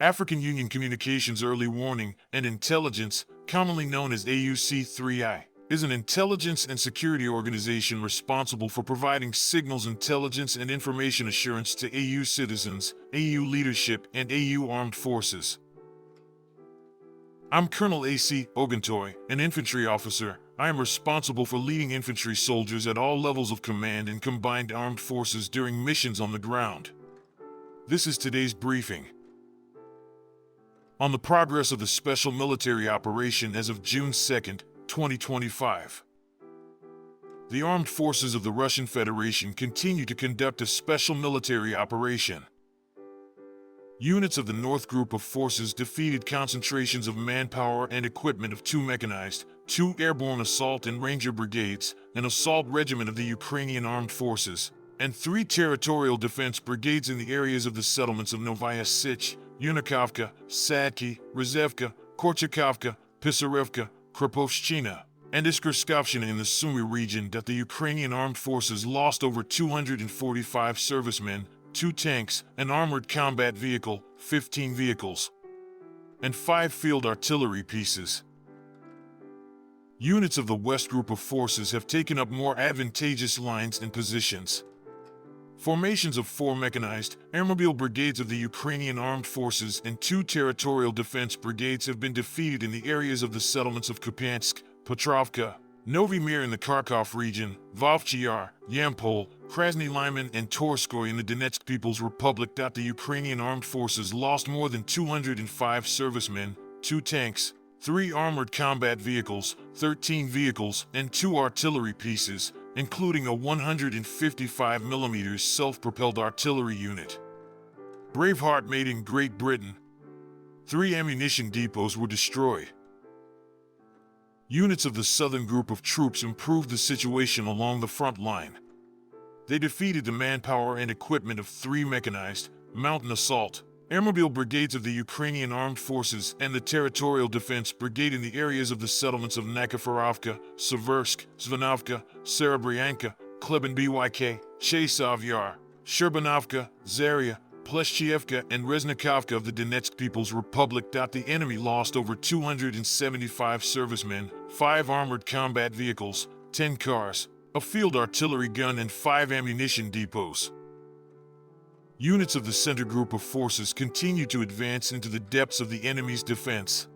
African Union Communications Early Warning and Intelligence, commonly known as AUC3I, is an intelligence and security organization responsible for providing signals intelligence and information assurance to AU citizens, AU leadership, and AU armed forces. I'm Colonel A.C. Oguntoye, an infantry officer. I am responsible for leading infantry soldiers at all levels of command in combined armed forces during missions on the ground. This is today's briefing. On the progress of the special military operation as of June 2, 2025. The armed forces of the Russian Federation continue to conduct a special military operation. Units of the North Group of Forces defeated concentrations of manpower and equipment of 2 mechanized, 2 airborne assault and ranger brigades, an assault regiment of the Ukrainian armed forces, and 3 territorial defense brigades in the areas of the settlements of Novaya Sich, Yunakovka, Sadki, Rizevka, Korchakovka, Pisarevka, Krapovshchina, and Iskrskovshchina in the Sumy region that the Ukrainian armed forces lost over 245 servicemen, 2 tanks, an armored combat vehicle, 15 vehicles, and 5 field artillery pieces. Units of the West Group of Forces have taken up more advantageous lines and positions. Formations of 4 mechanized, airmobile brigades of the Ukrainian armed forces and 2 territorial defense brigades have been defeated in the areas of the settlements of Kupyansk, Petrovka, Novy Mir in the Kharkiv region, Vovchyar, Yampol, Krasny Liman, and Torskoy in the Donetsk People's Republic. The Ukrainian armed forces lost more than 205 servicemen, 2 tanks, 3 armored combat vehicles, 13 vehicles, and 2 artillery pieces, including a 155mm self-propelled artillery unit. Braveheart made in Great Britain. 3 ammunition depots were destroyed. Units of the Southern Group of Troops improved the situation along the front line. They defeated the manpower and equipment of 3 mechanized, mountain assault, airmobile brigades of the Ukrainian armed forces and the Territorial Defense Brigade in the areas of the settlements of Nikiforovka, Seversk, Zvanovka, Serebryanka, Klebenbyk, Chasov Yar, Sherbanovka, Zaria, Pleshchievka, and Reznikovka of the Donetsk People's Republic. The enemy lost over 275 servicemen, 5 armored combat vehicles, 10 cars, a field artillery gun, and 5 ammunition depots. Units of the Center Group of Forces continue to advance into the depths of the enemy's defense.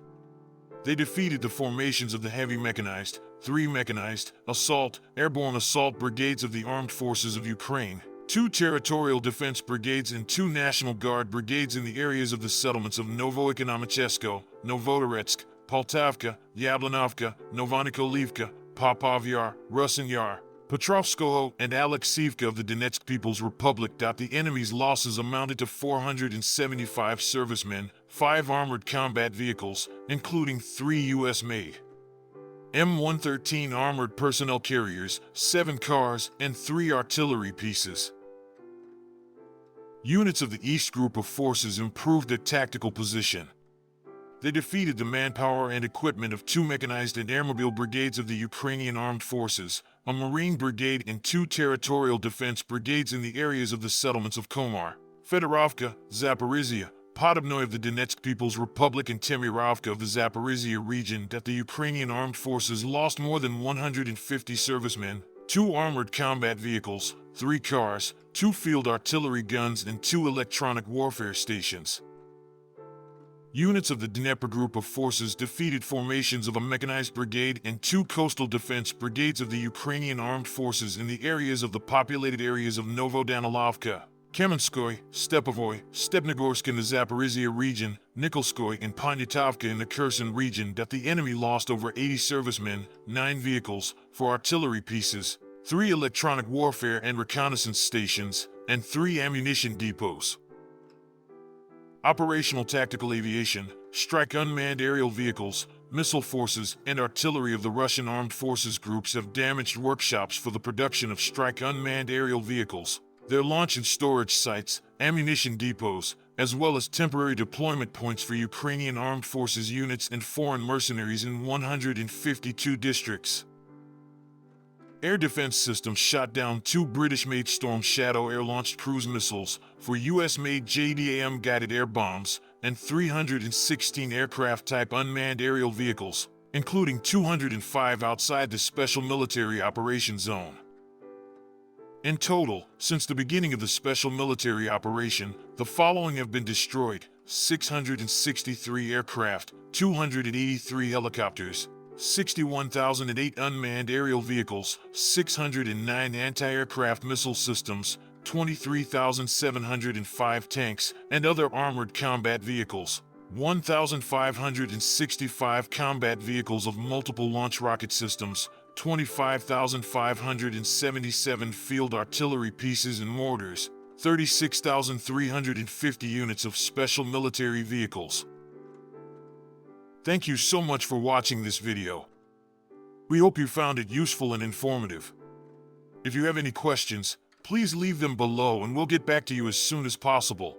They defeated the formations of the heavy mechanized, 3 mechanized, assault, airborne assault brigades of the Armed Forces of Ukraine, 2 territorial defense brigades and 2 National Guard brigades in the areas of the settlements of Novoekonomichesko, Novotoretsk, Poltavka, Yablanovka, Novonikolivka, Popovyar, Rusinyar, Petrovskoho, and Alexievka of the Donetsk People's Republic. The enemy's losses amounted to 475 servicemen, 5 armored combat vehicles, including 3 U.S.-made M113 armored personnel carriers, 7 cars, and 3 artillery pieces. Units of the East Group of Forces improved their tactical position. They defeated the manpower and equipment of 2 mechanized and airmobile brigades of the Ukrainian armed forces, a Marine brigade, and 2 territorial defense brigades in the areas of the settlements of Komar, Fedorovka, Zaporizhia, Podobnoy of the Donetsk People's Republic, and Temirovka of the Zaporizhia region. The Ukrainian armed forces lost more than 150 servicemen, 2 armored combat vehicles, 3 cars, 2 field artillery guns, and 2 electronic warfare stations. Units of the Dnieper Group of Forces defeated formations of a mechanized brigade and 2 coastal defense brigades of the Ukrainian armed forces in the areas of the populated areas of Novodanilovka, Kamenskoy, Stepovoy, Stepnogorsk in the Zaporizhia region, Nikolskoy, and Poniatovka in the Kherson region. The enemy lost over 80 servicemen, 9 vehicles, 4 artillery pieces, 3 electronic warfare and reconnaissance stations, and 3 ammunition depots. Operational tactical aviation, strike unmanned aerial vehicles, missile forces, and artillery of the Russian armed forces groups have damaged workshops for the production of strike unmanned aerial vehicles, their launch and storage sites, ammunition depots, as well as temporary deployment points for Ukrainian armed forces units and foreign mercenaries in 152 districts. Air defense systems shot down 2 British-made Storm Shadow air-launched cruise missiles, 4 US-made JDAM guided air bombs, and 316 aircraft-type unmanned aerial vehicles, including 205 outside the Special Military Operations Zone. In total, since the beginning of the Special Military Operation, the following have been destroyed: 663 aircraft, 283 helicopters, 61,008 unmanned aerial vehicles, 609 anti-aircraft missile systems, 23,705 tanks and other armored combat vehicles, 1,565 combat vehicles of multiple launch rocket systems, 25,577 field artillery pieces and mortars, 36,350 units of special military vehicles. Thank you so much for watching this video. We hope you found it useful and informative. If you have any questions, please leave them below and we'll get back to you as soon as possible.